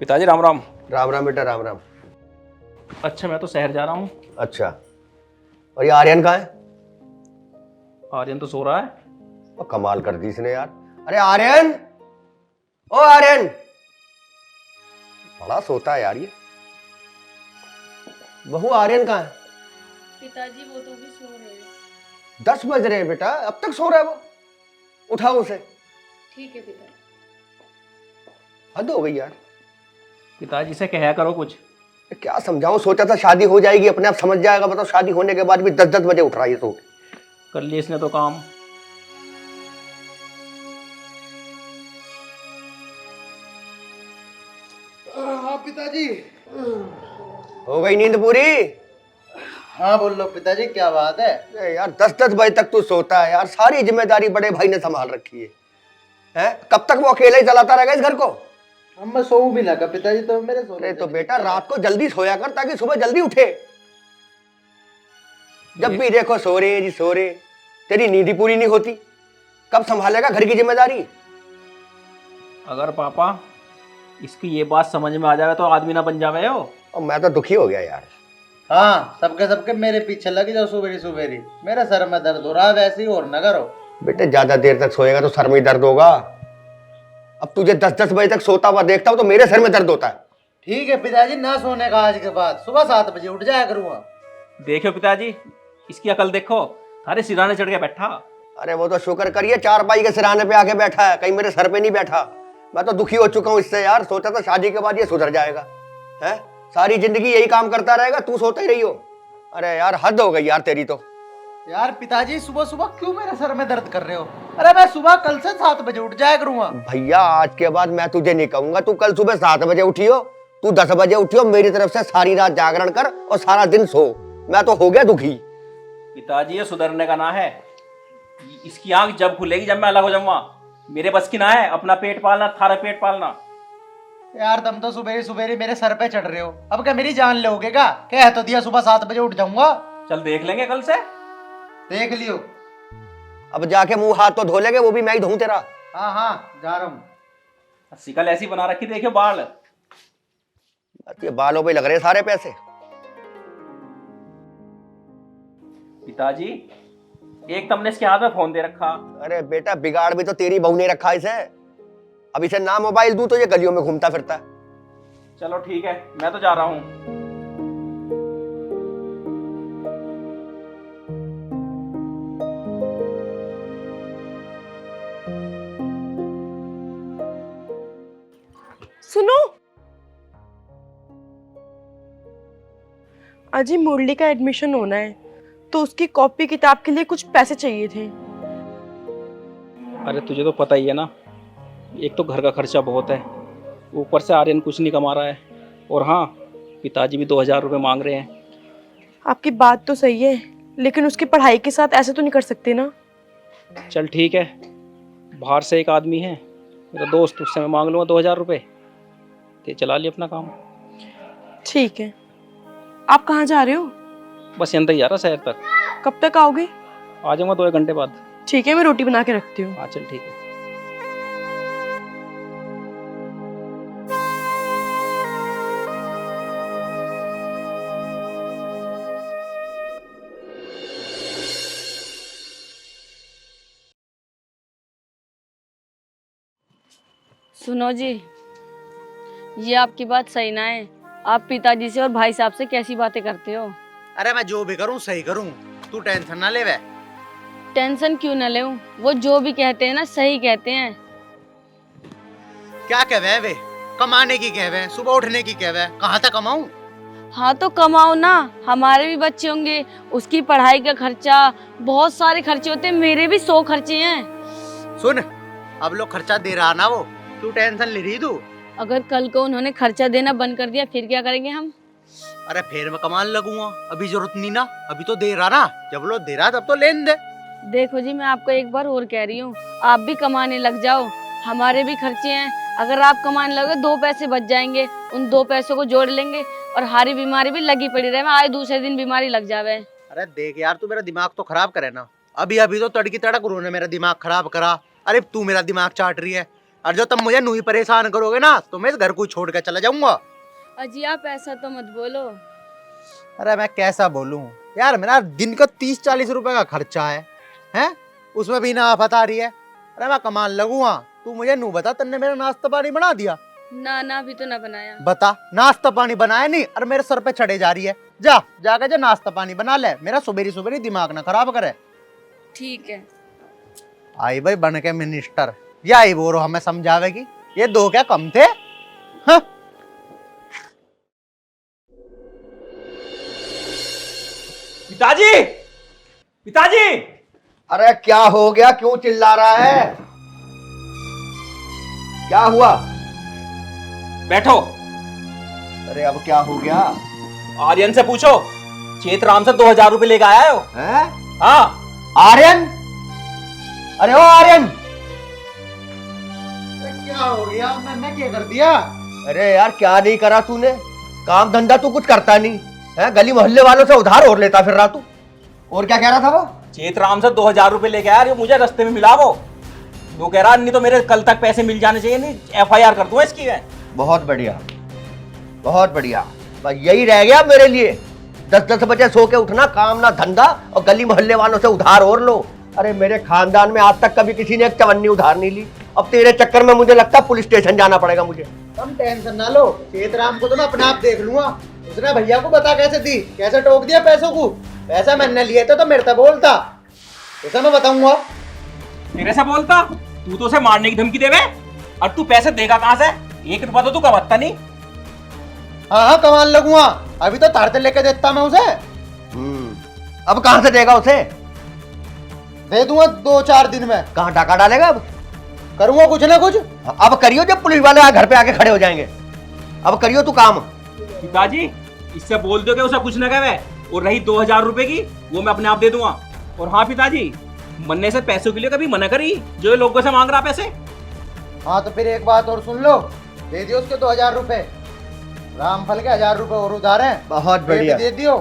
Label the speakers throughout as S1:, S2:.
S1: पिताजी राम राम।
S2: राम राम बेटा, राम राम।
S1: अच्छा मैं तो शहर जा रहा हूँ।
S2: अच्छा, और ये आर्यन कहाँ है?
S1: आर्यन तो सो रहा है।
S2: और कमाल कर दी इसने यार। अरे आर्यन, ओ आर्यन, बड़ा सोता है यार ये। बहू आर्यन कहाँ है?
S3: पिताजी वो तो भी सो रहे हैं।
S2: 10 बज रहे हैं बेटा, अब तक सो रहा है वो। उठाओ उसे।
S3: ठीक है पिताजी।
S2: हद हो गई यार।
S1: पिताजी से कहा करो कुछ।
S2: क्या समझाऊं, सोचा था शादी हो जाएगी अपने आप समझ जाएगा, बताओ शादी होने के बाद भी 10-10 बजे उठ रहा है ये सो के।
S1: कर लिया इसने तो काम।
S4: हाँ पिताजी।
S2: हो गई नींद पूरी?
S4: हाँ बोल लो पिताजी, क्या बात है?
S2: अरे यार 10-10 बजे तक तू सोता है यार, सारी जिम्मेदारी बड़े भाई ने संभाल रखी है। हैं? कब तक वो अकेले ही चलाता रहेगा इस घर को?
S4: हम मैं सोऊं भी ना का पिताजी, तो मेरे सोने
S2: अरे तो
S4: से
S2: बेटा रात को जल्दी सोया कर ताकि सुबह जल्दी उठे। जब भी देखो सो रहे जी सो रहे, तेरी नींद ही पूरी नहीं होती। कब संभालेगा घर की जिम्मेदारी?
S1: अगर पापा इसकी ये बात समझ में आ जाए तो आदमी ना बन जावे हो।
S2: और मैं तो दुखी हो गया यार।
S4: हाँ, सबके सबके मेरे पीछे लग जाओ सुबेरी सुबेरी। मेरे सर में दर्द हो रहा है, वैसे ही और न करो।
S2: बेटे ज्यादा देर तक सोएगा तो सर में ही दर्द होगा। अब तुझे 10-10 बजे तक सोता हुआ देखता हूं तो मेरे सर में दर्द होता है।
S4: ठीक है पिताजी, ना सोने का आज के बाद सुबह 7 बजे उठ जाया करूँगा।
S1: देखो पिताजी इसकी अकल देखो, थारे सिराने चढ़ के बैठा।
S2: अरे वो तो शुक्र करिए चारपाई के सिराने पे आके बैठा है, कहीं मेरे सर पे नहीं बैठा। मैं तो दुखी हो चुका हूँ इससे यार, सोचा था शादी के बाद ये सुधर जाएगा। है सारी जिंदगी यही काम करता रहेगा, तू सोता ही रही हो। अरे यार हद हो गई यार तेरी तो।
S4: यार पिताजी सुबह सुबह क्यों मेरे सर में दर्द कर रहे हो? अरे मैं सुबह कल से 7 बजे उठ जाया करूँगा।
S2: भैया आज के बाद मैं तुझे नहीं कहूंगा तू कल सुबह 7 बजे उठियो, तू 10 बजे उठियो। मेरी तरफ से सारी रात जागरण कर और सारा दिन सो। मैं तो हो गया दुखी।
S1: पिताजी ये सुधरने का ना है। इसकी आंख जब खुलेगी जब मैं अलग हो जाऊंगा। मेरे बस की ना है अपना पेट पालना, थारा पेट पालना।
S4: यार तुम तो सुबेरी सुबेरी मेरे सर पे चढ़ रहे हो। अब क्या मेरी जान लोगे क्या? कह तो दिया सुबह 7 बजे उठ जाऊंगा।
S1: चल देख लेंगे कल से।
S4: देख लियो।
S2: अब जाके मुंह हाथ तो धो लेंगे, वो भी मैं ही धोऊं तेरा।
S4: हाँ हाँ जा रहा हूँ।
S1: शिकल ऐसी बना रखी देखियो बाल।
S2: ये बालों पे लग रहे सारे पैसे।
S1: पिताजी एक तुमने इसके हाथ में फोन दे रखा।
S2: अरे बेटा बिगाड़ भी तो तेरी बहू ने रखा इसे। अब इसे ना मोबाइल दूं तो ये गलियों में घूमता फिरता है।
S1: चलो ठीक है मैं तो जा रहा हूँ।
S5: सुनो, आज ही मुरली का एडमिशन होना है तो उसकी कॉपी किताब के लिए कुछ पैसे चाहिए थे।
S1: अरे तुझे तो पता ही है ना, एक तो घर का खर्चा बहुत है, ऊपर से आर्यन कुछ नहीं कमा रहा है। और हाँ पिताजी भी 2000 रुपये मांग रहे हैं।
S5: आपकी बात तो सही है, लेकिन उसकी पढ़ाई के साथ ऐसे तो नहीं कर सकते ना।
S1: चल ठीक है, बाहर से एक आदमी है मेरा दोस्त, उससे मैं मांग लूँगा 2000 रुपये, ते चला लिया अपना काम।
S5: ठीक है, आप कहाँ जा रहे हो?
S1: बस यहाँ तक जा रहा शहर तक।
S5: कब तक आओगे?
S1: आ जाऊँगा 2 घंटे बाद।
S5: ठीक है, मैं रोटी बना के रखती हूँ।
S1: हाँ चल ठीक है।
S3: सुनो जी, ये आपकी बात सही ना है। आप पिताजी से और भाई साहब से कैसी बातें करते हो?
S4: अरे मैं जो भी करूँ सही करूँ, तू टेंशन ना ले। वे
S3: टेंशन क्यों न ले? वो जो भी कहते हैं ना सही कहते हैं।
S4: क्या कहवे वे? कमाने की कहवे, सुबह उठने की कहवे। कहाँ तक कमाऊं?
S3: हाँ तो कमाओ ना, हमारे भी बच्चे होंगे, उसकी पढ़ाई का खर्चा, बहुत सारे खर्चे होते हैं। मेरे भी 100 खर्चे हैं।
S4: सुन, अब लोग खर्चा दे रहा ना वो, तू टेंशन ले रही तू।
S3: अगर कल को उन्होंने खर्चा देना बंद कर दिया फिर क्या करेंगे हम?
S4: अरे फिर मैं कमाने लगूंगा, अभी जरूरत नहीं ना। अभी तो दे रहा ना, जब लोग दे रहा तब तो लेन दे।
S3: देखो जी, मैं आपको एक बार और कह रही हूँ, आप भी कमाने लग जाओ। हमारे भी खर्चे हैं। अगर आप कमाने लगे 2 पैसे बच जाएंगे, उन 2 पैसों को जोड़ लेंगे और हारी बीमारी भी लगी पड़ी रहे, आए दूसरे दिन बीमारी लग जावे।
S4: अरे देख यार, तू मेरा दिमाग तो खराब करे ना। अभी अभी तो तड़की तड़क उन्होंने मेरा दिमाग खराब करा। अरे तू मेरा दिमाग चाट रही है। और जो तुम मुझे नू ही परेशान करोगे ना तो मैं इस घर को छोड़ के चला जाऊंगा।
S3: अजी आप ऐसा तो मत बोलो।
S4: अरे मैं कैसा बोलूं यार, मेरा दिन का 30-40 रुपए का खर्चा है उसमें भी ना आफत आ रही है। अरे मैं कमान लगूंगा, तू मुझे नू बता, तन्ने मेरा नाश्ता पानी बना दिया?
S3: ना ना अभी तो ना बनाया।
S4: बता, नाश्ता पानी बनाया नहीं और मेरे सर पे चढ़े जा रही है। जाके जा नाश्ता पानी बना ले, मेरा सुबेरी सुबेरी दिमाग ना खराब करे।
S3: ठीक है।
S4: आई भाई बन के मिनिस्टर, या आई बोरो हमें समझावेगी, ये दो क्या कम थे? हाँ?
S1: पिताजी, पिताजी!
S2: अरे क्या हो गया, क्यों चिल्ला रहा है? क्या हुआ?
S1: बैठो।
S2: अरे अब क्या हो गया?
S1: आर्यन से पूछो, चेतराम से 2000 रुपए लेके आया हो।
S2: हैं?
S1: हाँ।
S2: आर्यन? अरे ओ आर्यन!
S4: क्या हो गया? मैंने क्या कर दिया?
S2: अरे यार क्या नहीं करा तूने? काम धंधा तू कुछ करता नहीं है, गली मोहल्ले वालों से उधार और लेता फिर रहा तू। और क्या कह रहा था वो?
S1: चेतराम से 2000 रुपए लेके आया, मुझे रास्ते में मिला वो कह रहा नहीं तो मेरे कल तक पैसे मिल जाने चाहिए, नहीं FIR कर दूं इसकी मैं।
S2: बहुत बढ़िया, बहुत बढ़िया। बस यही रह गया मेरे लिए, 10-10 बजे सो के उठना, काम ना धंधा, और गली मोहल्ले वालों से उधार और लो। अरे मेरे खानदान में आज तक कभी किसी ने एक चवन्नी उधार नहीं ली। अब तेरे चक्कर में मुझे लगता है पुलिस स्टेशन जाना पड़ेगा मुझे।
S4: तुम टेंशन ना लो, चेतराम को तो मैं अपने आप देख लूंगा। उसने भैया को बता कैसे दी, कैसे टोक दिया पैसों को। पैसा मैंने लिए थे तो मेरे से बोलता, उसे मैं बताऊंगा।
S1: मेरे से बोलता? तू तो उसे मारने की धमकी देवे, और तू पैसे देगा कहां से? 1 रुपया तो तू कमाता नहीं।
S4: हाँ कमान लगूंगा, अभी तो तारते लेके देता मैं उसे।
S2: अब कहां से देगा उसे?
S4: दे दूंगा 2-4 दिन में।
S2: कहां टाका डालेगा? अब
S4: करूंगा कुछ ना कुछ।
S2: अब करियो, जब पुलिस वाले घर पे आके खड़े हो जाएंगे। अब करियो तू काम।
S1: पिताजी इससे बोल दो कि उसे कुछ न कहे, और रही 2000 रुपए की, वो मैं अपने आप दे दूंगा। और हाँ पिताजी, मन्ने से पैसों के लिए कभी मना करी जो ये लोगों से मांग रहा पैसे।
S4: हाँ तो फिर एक बात और सुन लो, दे दियो उसके 2000 रुपए। रामफल के 1000 रुपए और उधार हैं।
S2: बहुत बढ़िया।
S4: दे दियो,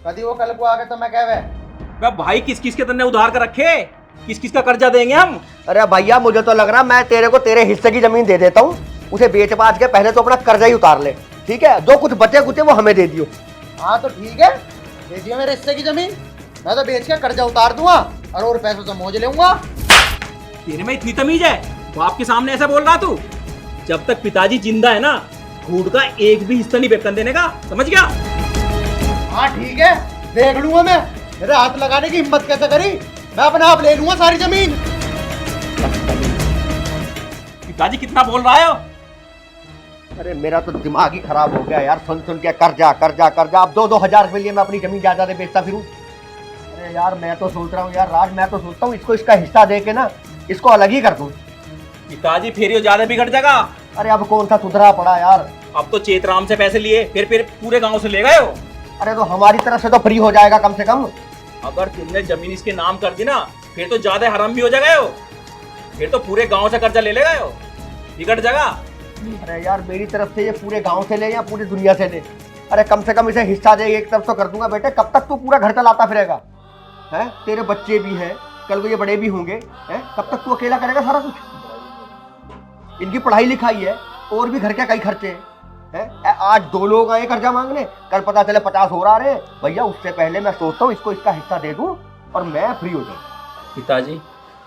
S4: कभी वो कल को आके तो मैं कहवे
S1: भाई किस किस के तन्ने उधार कर रखे, किस किस का कर्जा देंगे हम?
S2: अरे भैया मुझे तो लग रहा मैं तेरे को तेरे हिस्से की जमीन दे देता हूँ, उसे बेच बाच के पहले तो अपना कर्जा ही उतार ले, ठीक है? जो कुछ बचे कुचे वो हमें दे दियो।
S4: हाँ तो ठीक है, दे दियो मेरे हिस्से की जमीन, मैं तो बेच के कर्जा उतार दूंगा और पैसों से मौज लूंगा।
S1: तेरे में इतनी तमीज है? बाप के सामने ऐसा बोल रहा तू? जब तक पिताजी जिंदा है ना, फूड का एक भी हिस्सा नहीं बेचने देने का, समझ गया?
S4: हाँ ठीक है, देख लूंगा मैं, मेरे हाथ लगाने की हिम्मत कैसे करी, मैं अपने आप ले लूंगा सारी जमीन।
S1: पिताजी कितना बोल रहा है?
S2: अरे मेरा तो दिमाग ही खराब हो गया यार, सुन सुन के कर्जा कर्जा कर्जा। अब 2-2 हजार के लिए मैं अपनी जमीन जायदादें बेचता फिरूं? अरे यार मैं तो सोच रहा हूँ यार राज, मैं तो सोचता हूँ इसको इसका हिस्सा दे के ना इसको अलग ही कर दूं।
S1: पिताजी फिर ये ज्यादा बिगड़ जाएगा।
S2: अरे अब कौन सा सुधरा पड़ा यार?
S1: अब तो चेतराम से पैसे लिए, फिर पूरे गांव से ले गए हो।
S2: अरे तो हमारी तरफ से तो फ्री हो जाएगा कम से कम।
S1: अगर तुमने जमीन इसके नाम कर दी ना, फिर तो ज्यादा हराम भी हो जाएगा हो, फिर तो पूरे गांव से कर्जा ले लेगा हो, बिगड़ जाएगा।
S2: अरे यार मेरी तरफ से ये पूरे गांव से ले या पूरी दुनिया से ले, अरे कम से कम इसे हिस्सा दे, एक तरफ तो कर दूंगा। बेटे कब तक तू पूरा घर चलाता फिरेगा? हैं, तेरे बच्चे भी हैं, कल को ये बड़े भी होंगे, हैं? कब तक तू अकेला करेगा सारा कुछ? इनकी पढ़ाई लिखाई है, और भी घर के कई खर्चे हैं। आज 2 लोग आए कर्जा मांगने, कल पता चले 50 और आ रहे हैं। भैया उससे पहले मैं सोचता हूँ इसको इसका हिस्सा दे दूं और मैं फ्री हो जाऊँ।
S1: पिताजी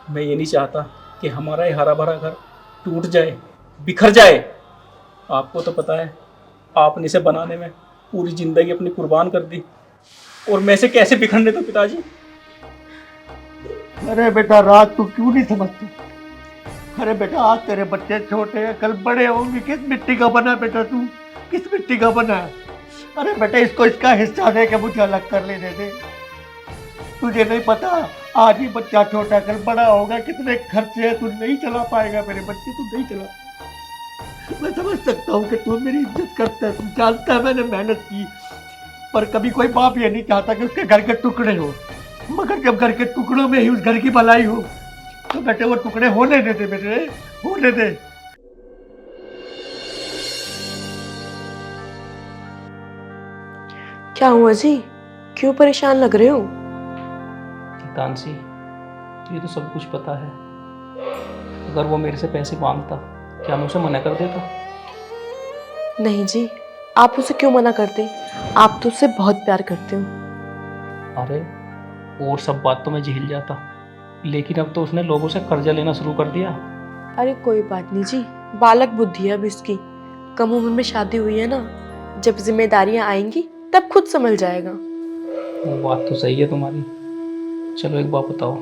S1: मैं ये नहीं चाहता कि हमारा ये हरा भरा घर टूट जाए, बिखर जाए। आपको तो पता है, आपने इसे बनाने में पूरी जिंदगी अपनी कुर्बान कर दी, और मैं इसे कैसे बिखरने दूं पिताजी?
S2: अरे बेटा राज तू क्यों नहीं समझती? अरे बेटा आज तेरे बच्चे छोटे हैं, कल बड़े होंगे। किस मिट्टी का बना बेटा तू? किस मिट्टी का बना है? अरे बेटा इसको इसका हिस्सा दे के मुझे अलग कर लेने दे। तुझे नहीं पता आज ही बच्चा छोटा, कल बड़ा होगा, कितने खर्चे हैं, तू नहीं चला पाएगा मेरे बच्चे, तू नहीं चला। मैं समझ सकता हूँ कि तू मेरी इज्जत करता है, तू जानता है मैंने मेहनत की, पर कभी कोई बाप ये नहीं चाहता कि उसके घर के टुकड़े हो। मगर जब घर के टुकड़ों में ही उस घर की भलाई हो तो बेटे वो टुकड़े होने देते, बेटे होने दे।
S5: क्या हुआ जी, क्यों परेशान लग रहे हो?
S1: तानसी तुझे तो सब कुछ पता है, अगर वो मेरे से पैसे मांगता, क्या मैं उसे मना कर देता?
S5: नहीं जी, आप उसे क्यों मना करते? आप तो उससे बहुत प्यार करते हो।
S1: अरे और सब बात तो मैं झेल जाता, लेकिन अब तो उसने लोगों से कर्जा लेना शुरू कर दिया।
S5: अरे कोई बात नहीं जी, बालक बुद्धि है अब इसकी। कम उम्र में शादी हुई है ना, जब जिम्मेदारियां आएंगी तब खुद समझ जाएगा।
S1: वो बात तो सही है तुम्हारी। चलो एक बात बताओ,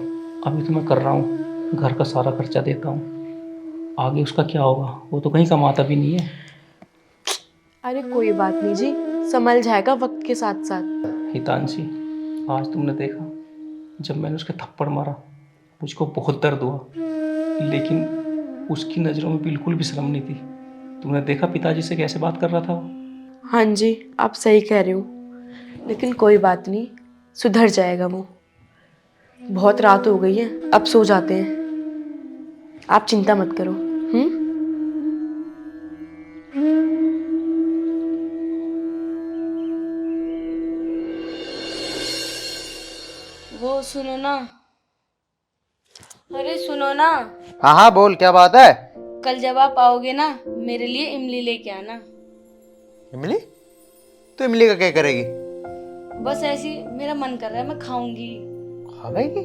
S1: अभी तो मैं कर रहा हूँ, घर का सारा खर्चा देता हूँ, आगे उसका क्या होगा? वो तो कहीं कमाता भी नहीं है।
S5: अरे कोई बात नहीं जी, संभल जाएगा वक्त के साथ साथ।
S1: हितांशी, आज तुमने देखा, जब मैंने उसके थप्पड़ मारा मुझको बहुत दर्द हुआ, लेकिन उसकी नज़रों में बिल्कुल भी शर्म नहीं थी। तुमने देखा पिताजी से कैसे बात कर रहा था वो?
S5: हाँ जी, आप सही कह रहे हो, लेकिन कोई बात नहीं, सुधर जाएगा वो। बहुत रात हो गई है, अब सो जाते हैं। आप चिंता मत करो।
S3: वो सुनो ना, अरे सुनो ना,
S4: हाँ हाँ बोल, क्या बात है?
S3: कल जब आप आओगे ना, मेरे लिए इमली लेके आना।
S4: इमली? तो इमली का क्या करेगी?
S3: बस ऐसी मेरा मन कर रहा है, मैं खाऊंगी।
S4: खावेगी?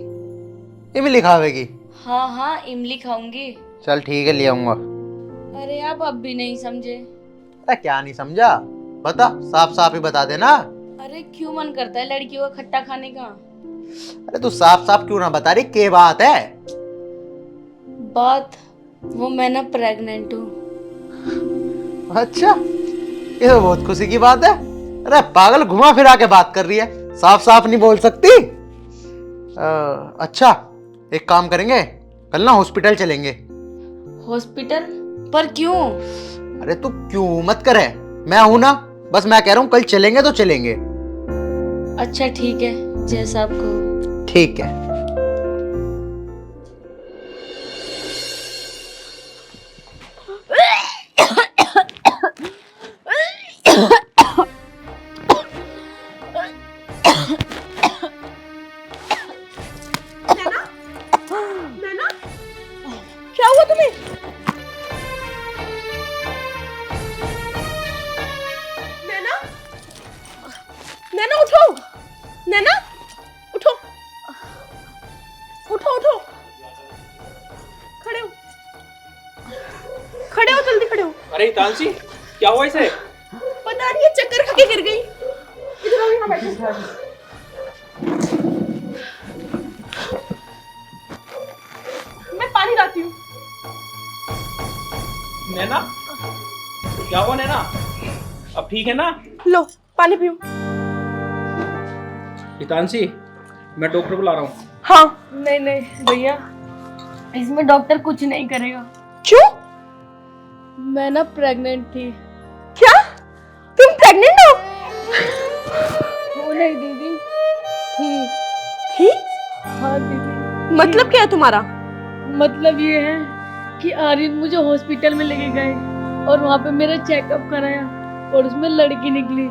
S4: इमली खावेगी?
S3: हाँ हाँ, इमली खाऊंगी।
S4: चल ठीक है, ले आऊंगा।
S3: अरे आप अब भी नहीं समझे।
S4: अरे क्या नहीं समझा? बता, साफ साफ ही बता देना।
S3: अरे क्यों मन करता है लड़कियों का खट्टा खाने का?
S4: अरे तू साफ साफ क्यों ना बता रही, क्या बात है?
S3: बात वो, मैं ना प्रेग्नेंट हूँ।
S4: अच्छा, ये तो बहुत खुशी की बात है। अरे पागल, घुमा फिरा के बात कर रही है, साफ साफ नहीं बोल सकती? अच्छा, एक काम करेंगे, कल ना हॉस्पिटल चलेंगे।
S3: हॉस्पिटल? पर क्यों?
S4: अरे तू क्यों मत करे, मैं हूं ना, बस मैं कह रहा हूं कल चलेंगे तो चलेंगे।
S3: अच्छा ठीक है, जैसा आप कहो।
S4: ठीक है।
S5: क्या हुआ तुम्हें? नैना, नैना उठो, नैना उठो, उठो उठो, खड़े हो, खड़े हो, जल्दी खड़े हो।
S1: अरे हितांशी, क्या हुआ इसे?
S5: पता नहीं, ये चक्कर खा के गिर गई। इधर आओ, यहाँ बैठो। मैं पानी लाती हूँ।
S1: नैना, क्या हुआ नैना? अब ठीक है ना?
S5: लो पानी पियो।
S1: हितांशी, मैं डॉक्टर बुला रहा हूँ।
S5: हाँ।
S3: नहीं नहीं भैया, इसमें डॉक्टर कुछ नहीं करेगा।
S5: क्यों?
S3: मैं ना प्रेग्नेंट थी।
S5: क्या? तुम प्रेग्नेंट हो?
S3: वो नहीं दीदी, थी। हाँ दीदी।
S5: मतलब क्या है तुम्हारा?
S3: मतलब ये है कि आर्यन मुझे हॉस्पिटल में लेके गए और वहाँ पे मेरा चेकअप कराया और उसमें लड़की निकली,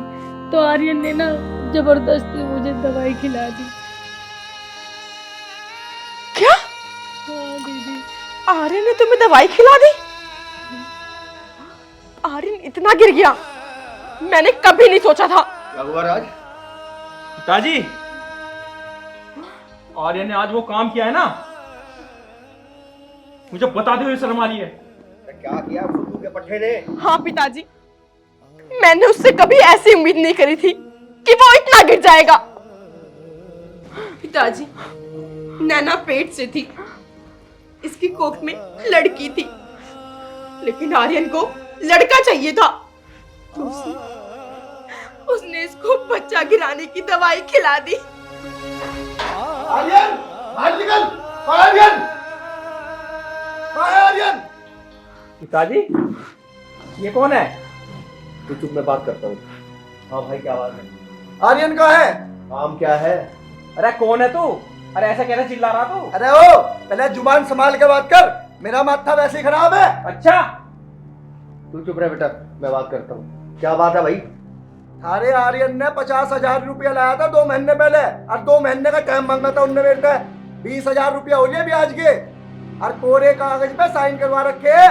S3: तो आर्यन ने ना जबरदस्ती मुझे दवाई खिला दी।
S5: क्या?
S3: हाँ दीदी।
S5: आर्यन ने तुम्हें दवाई खिला दी? आर्यन इतना गिर गया, मैंने कभी नहीं सोचा था।
S2: क्या हुआ राज?
S1: पिताजी, आर्यन ने आज वो काम किया है ना, मुझे बताते हुए शर्म आ रही है।
S2: क्या किया फुद्दू के पट्टे ने?
S5: हाँ पिताजी, मैंने उससे कभी ऐसी उम्मीद नहीं करी थी कि वो इतना गिर जाएगा। पिताजी, नैना पेट से थी, इसकी कोख में लड़की थी, लेकिन आर्यन को लड़का चाहिए था, तो उसने इसको बच्चा गिराने की दवाई खिला दी।
S2: आर्यन, बाहर निकल! आर्यन! आर्यन!
S1: पिताजी, ये कौन है?
S2: तू चुप, मैं बात करता हूँ। हाँ भाई, क्या बात है? आर्यन का है काम, क्या है?
S1: अरे कौन है तू? अरे ऐसा कैसे चिल्ला रहा तू?
S2: अरे ओ, पहले जुबान संभाल के बात कर, मेरा माथा वैसे ही खराब है।
S1: अच्छा,
S2: तू चुप रह बेटा, मैं बात करता हूँ। क्या बात है भाई? अरे आर्यन ने 50,000 रुपया लाया था 2 महीने पहले, और 2 महीने का टाइम मांगा था उनने मेरे से। 20,000 रुपया हो गया ब्याज के।
S6: और कोरे कागज पे साइन करवा रखे है,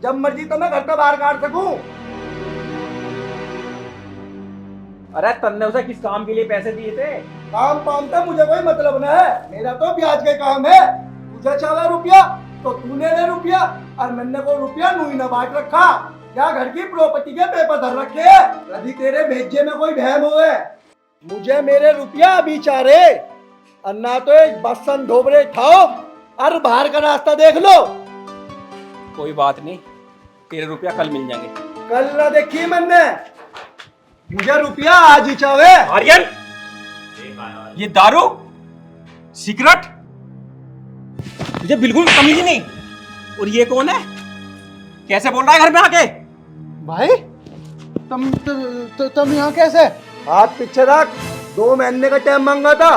S6: जब मर्जी तो मैं घर से बाहर काट सकूं।
S1: अरे तन्ने उसे किस काम के लिए पैसे दिए थे?
S6: काम पाम का मुझे कोई मतलब न है, मेरा तो ब्याज के काम है। तुझे चाहे रुपया तो तूने ले रुपया, और मैंने को रुपया नू ही न बांट रखा। क्या घर की प्रॉपर्टी के पेपर धर रखे है, यदि तेरे भेजे में कोई बहम हुए। मुझे मेरे रुपया अभी चारे, और ना तो एक बसन ढोबरे खाओ और बाहर का रास्ता देख लो।
S1: कोई बात नहीं, तेरे रुपया कल मिल जाएंगे।
S6: कल ना देखी मैंने, मुझे रुपया आज ही चाहे।
S1: आर्यन, ये दारू, सिगरेट, तुझे बिल्कुल तमीज नहीं। और ये कौन है, कैसे बोल रहा है घर में आके?
S4: भाई तुम यहाँ कैसे?
S6: हाथ पीछे रख, 2 महीने का टाइम मांगा था,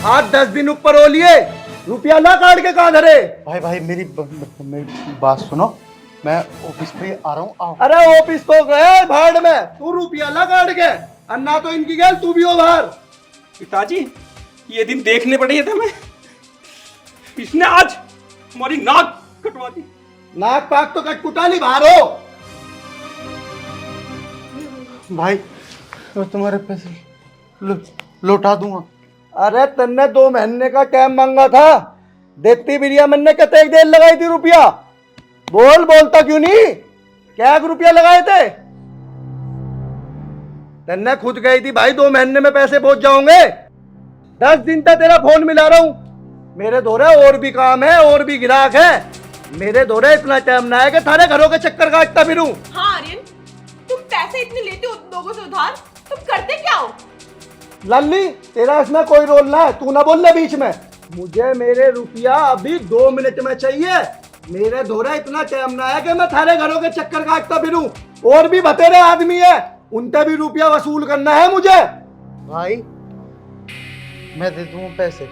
S6: आज 10 दिन ऊपर हो लिए, रुपया ना काट के कहाँ धरे।
S4: भाई मेरी बात सुनो, मैं ऑफिस पे आ रहा हूँ, आओ।
S6: अरे ऑफिस तो गए भाड़ में, तू रुपया ना काट के, और ना तो इनकी गैल तू भी हो बाहर।
S1: पिताजी, ये दिन देखने पड़े थे मैं। इसने आज हमारी नाक कटवा दी।
S6: नाक पाक तो कटकुटा नहीं, बाहर हो।
S4: भाई मैं तुम्हारे पैसे लौटा दूंगा।
S6: अरे तन्ने 2 महीने का टाइम मांगा था, देती बिरिया मैंने कते देर लगाई थी रुपया। बोलता क्यों नहीं, क्या रुपया लगाए थे? तन्ने खुद गई थी भाई, 2 महीने में पैसे पहुंच जाओगे। 10 दिन तक तेरा फोन मिला रहा हूं, मेरे दौरे और भी काम है, और भी ग्राहक है। मेरे दौरे इतना टाइम ना है कि थारे घरों के चक्कर काटता फिरूं।
S5: हाँ आर्यन, तुम पैसे इतने लेते हो लोगों से उधार, तुम करते क्या हो?
S6: लल्ली, तेरा इसमें कोई रोल ना है, तू ना बोल ले बीच में। मुझे मेरे रुपया अभी 2 मिनट में चाहिए। मेरे दौरे इतना टाइम ना है कि मैं थारे घरों के चक्कर काटता फिरूं। और भी बतेरे आदमी है, उनसे भी रुपया वसूल करना है मुझे।
S4: भाई मैं दे दूँ पैसे।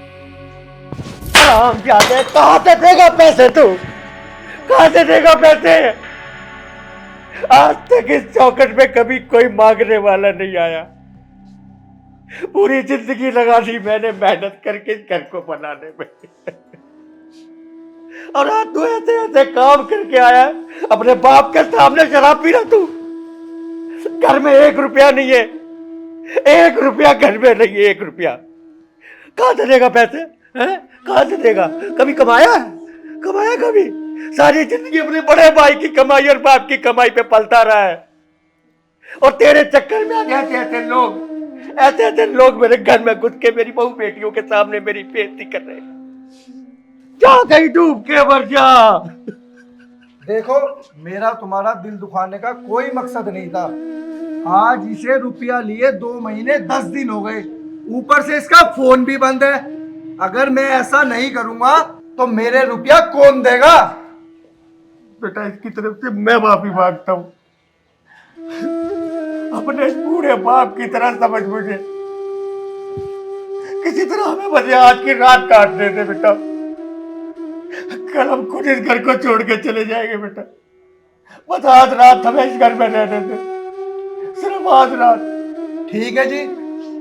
S6: कहाँ से देगा पैसे तू, कहाँ से देगा पैसे? आज तक इस चौखट में कभी कोई मांगने वाला नहीं आया। पूरी जिंदगी लगा दी मैंने मेहनत करके इस घर को बनाने में, और आज तू ऐसे ऐसे काम करके आया, अपने बाप के सामने शराब पी रहा तू। घर में 1 रुपया नहीं है, 1 रुपया घर में नहीं है, 1 रुपया। कहाँ से देगा पैसे, हैं? कहाँ से देगा? कभी कमाया है? कमाया कभी? सारी जिंदगी अपने बड़े भाई की कमाई और बाप की कमाई पे पलता रहा है, और तेरे चक्कर में ऐसे ऐसे लोग मेरे घर में घुस के मेरी बहू बेटियों के सामने मेरी बेइज्जती कर रहे हैं। जा कहीं डूब के मर जा। देखो, मेरा तुम्हारा दिल दुखाने का कोई मकसद नहीं था। आज इसे रुपया लिए 2 महीने 10 दिन हो गए, ऊपर से इसका फोन भी बंद है। अगर मैं ऐसा नहीं करूंगा तो मेरे रुपया कौन देगा? बेटा, इसकी तरफ से मैं माफी मांगता हूँ। अपने बूढ़े बाप की तरह समझ मुझे, किसी तरह हमें बस आज की रात काट देते बेटा। कल हम खुद इस घर को छोड़ के चले जाएंगे बेटा। बस आज रात हमें इस घर में रहने दे, सिर्फ आज रात। ठीक है जी,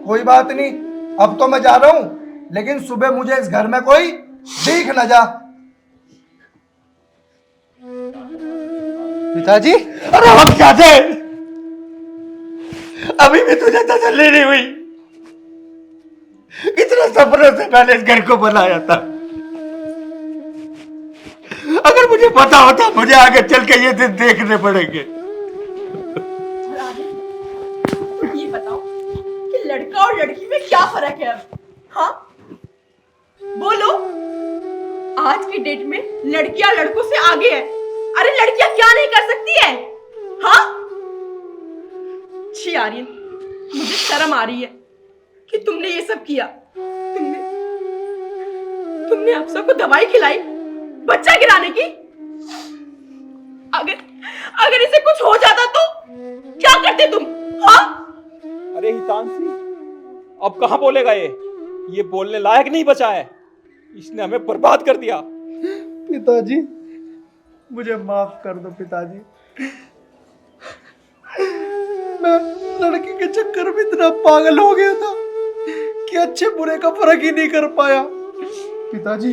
S6: कोई बात नहीं, अब तो मैं जा रहा हूं, लेकिन सुबह मुझे इस घर में कोई दिख न जा।
S4: पिताजी,
S6: अरे हम क्या थे, अभी भी तुझे तसल्ली नहीं हुई। इतना सपनों से मैंने इस घर को बनाया था। अगर मुझे पता होता मुझे आगे चल के ये दिन देखने पड़ेंगे।
S5: ये बताओ कि लड़का और लड़की में क्या फर्क है अब? हाँ बोलो, आज की डेट में लड़कियां लड़कों से आगे है। अरे लड़कियां क्या नहीं कर सकती है? हाँ छी आर्यन, मुझे शर्म आ रही है कि तुमने ये सब किया। तुमने अफसर को दवाई खिलाई बच्चा गिराने की। अगर इसे कुछ हो जाता तो क्या करते तुम? हाँ
S1: अरे हितांशी, अब कहाँ बोलेगा ये बोलने लायक नहीं बचा है। इसने हमें बर्बाद कर दिया।
S6: पिताजी, मुझे माफ कर दो पिताजी। मैं लड़की के चक्कर में इतना पागल हो गया था कि अच्छे बुरे का फर्क ही नहीं कर पाया। पिताजी,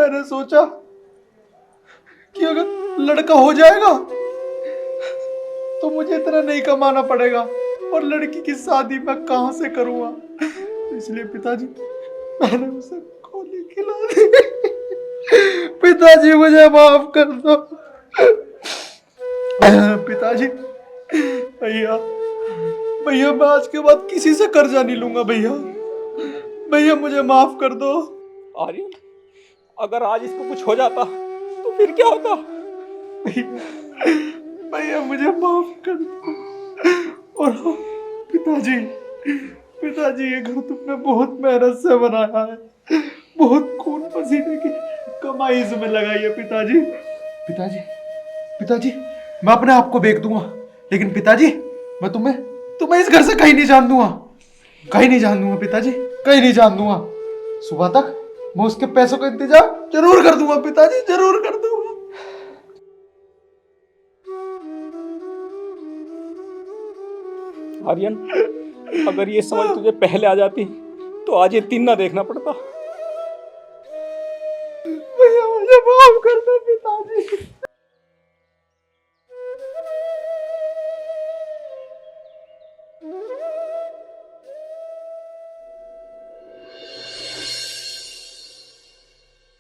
S7: मैंने सोचा कि अगर लड़का हो जाएगा तो मुझे इतना नहीं कमाना पड़ेगा और लड़की की शादी मैं कहां से करूंगा। इसलिए पिताजी मैंने उसे गोली खिला दी। पिताजी मुझे माफ कर दो। पिताजी, भैया भैया मैं आज के बाद किसी से कर्जा नहीं लूंगा। भैया भैया मुझे माफ कर दो।
S1: आर्यन, अगर आज इसको कुछ हो जाता तो फिर क्या होता?
S7: भैया मुझे माफ कर दो। और हाँ, पिताजी पिताजी ये घर तुमने बहुत मेहनत से बनाया है, बहुत खून पसीने की कमाई इसमें लगाई है पिताजी। पिताजी पिताजी मैं अपने आप को बेच दूंगा, लेकिन पिताजी मैं तुम्हें इस घर से कहीं नहीं जान दूंगा, कहीं नहीं जान दूंगा पिताजी, कहीं नहीं जान दूंगा। सुबह तक मैं उसके पैसों का इंतजाम जरूर कर दूंगा पिताजी, जरूर कर दूंगा।
S1: आर्यन, अगर ये समझ तुझे पहले आ जाती तो आज ये दिन ना देखना पड़ता।